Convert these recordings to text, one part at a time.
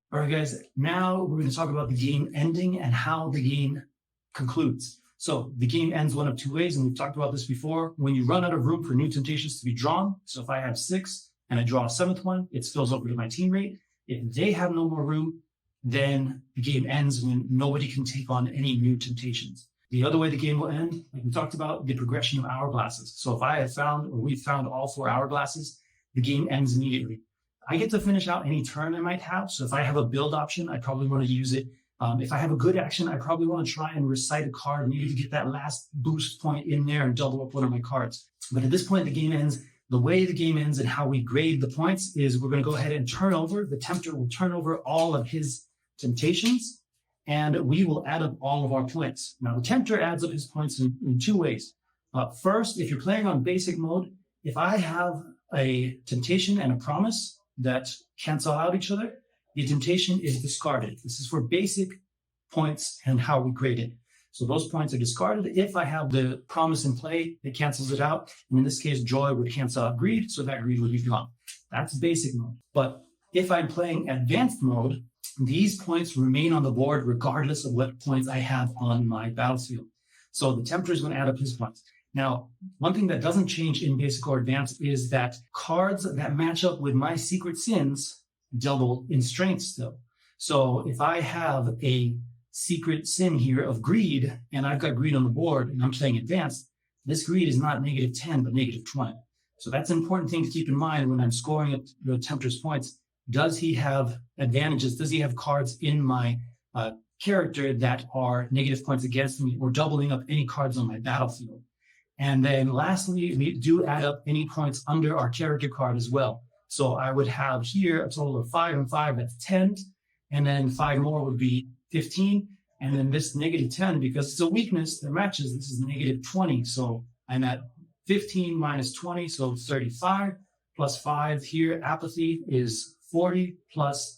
All right, guys, now we're going to talk about the game ending and how the game concludes. So the game ends one of two ways, and we've talked about this before. When you run out of room for new temptations to be drawn, so if I have 6 and I draw a 7th one, it spills over to my teammate. If they have no more room, then the game ends when nobody can take on any new temptations. The other way the game will end, like we talked about, the progression of hourglasses. So if I have found, or we've found all 4 hourglasses, the game ends immediately. I get to finish out any turn I might have. So if I have a build option, I probably want to use it. If I have a good action, I probably want to try and recite a card, maybe to get that last boost point in there and double up one of my cards. But at this point, the game ends. The way the game ends and how we grade the points is we're going to go ahead and turn over. The tempter will turn over all of his temptations, and we will add up all of our points. Now, the tempter adds up his points in 2 ways. First, if you're playing on basic mode, if I have a temptation and a promise that cancel out each other, the temptation is discarded. This is for basic points and how we grade it. So those points are discarded. If I have the promise in play, it cancels it out. And in this case, joy would cancel out greed, so that greed would be gone. That's basic mode. But if I'm playing advanced mode, these points remain on the board regardless of what points I have on my battlefield. So the tempter is going to add up his points. Now, one thing that doesn't change in basic or advanced is that cards that match up with my secret sins double in strength still. So if I have a secret sin here of greed, and I've got greed on the board, and I'm playing advanced, this greed is not -10, but -20. So that's an important thing to keep in mind when I'm scoring at the tempter's points. Does he have advantages? Does he have cards in my character that are negative points against me, or doubling up any cards on my battlefield? And then lastly, we do add up any points under our character card as well. So I would have here a total of 5 and 5, that's 10. And then 5 more would be 15. And then this -10, because it's a weakness that matches, this is -20. So I'm at 15 minus 20, so 35, plus 5 here. Apathy is 40, plus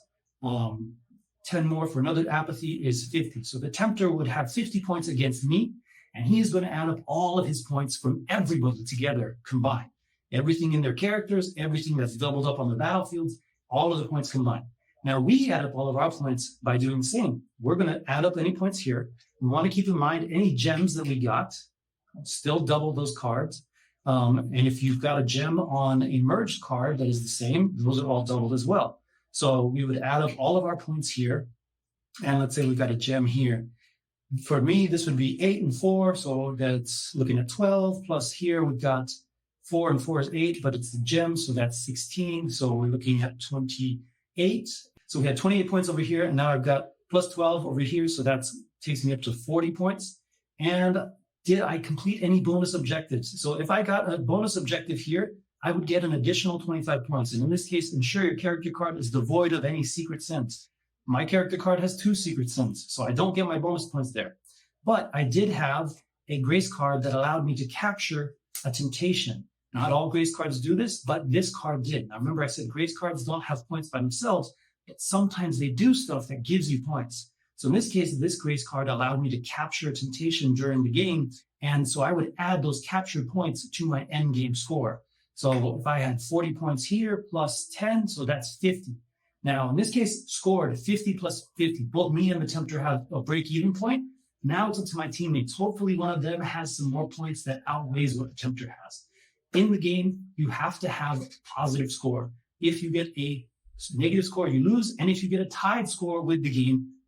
10 more for another apathy is 50. So the tempter would have 50 points against me, and he is going to add up all of his points from everybody together combined. Everything in their characters, everything that's doubled up on the battlefields, all of the points combined. Now, we add up all of our points by doing the same. We're going to add up any points here. We want to keep in mind any gems that we got, still double those cards. And if you've got a gem on a merged card that is the same, those are all doubled as well. So we would add up all of our points here. And let's say we've got a gem here. For me, this would be 8 and 4, so that's looking at 12. Plus here we've got 4 and 4 is 8, but it's the gem, so that's 16. So we're looking at 28. So we had 28 points over here, and now I've got plus 12 over here, so that takes me up to 40 points. And did I complete any bonus objectives? So if I got a bonus objective here, I would get an additional 25 points. And in this case, ensure your character card is devoid of any secret sins. My character card has 2 secret sins, so I don't get my bonus points there. But I did have a grace card that allowed me to capture a temptation. Not all grace cards do this, but this card did. Now remember, I said grace cards don't have points by themselves, but sometimes they do stuff that gives you points. So in this case, this grace card allowed me to capture a temptation during the game, and so I would add those captured points to my end game score. So if I had 40 points here plus 10, so that's 50. Now, in this case, scored 50 plus 50. Both me and the tempter have a break-even point. Now it's up to my teammates. Hopefully one of them has some more points that outweighs what the tempter has. In the game, you have to have a positive score. If you get a negative score, you lose. And if you get a tied score with the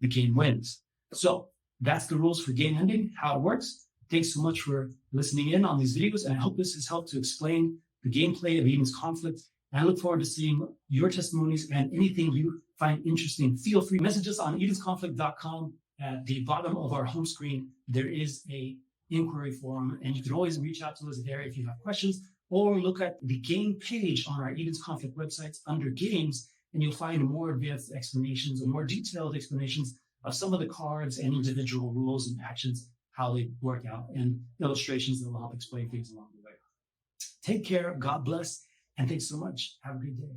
game wins. So that's the rules for game ending, how it works. Thanks so much for listening in on these videos. And I hope this has helped to explain the gameplay of Eden's Conflict. And I look forward to seeing your testimonies and anything you find interesting. Feel free to message us on edensconflict.com. At the bottom of our home screen, there is a inquiry form, and you can always reach out to us there if you have questions, or look at the game page on our Eden's Conflict websites under games, and you'll find more advanced explanations or more detailed explanations of some of the cards and individual rules and actions, how they work out, and illustrations that will help explain things along the way. Take care, God bless, and thanks so much. Have a good day.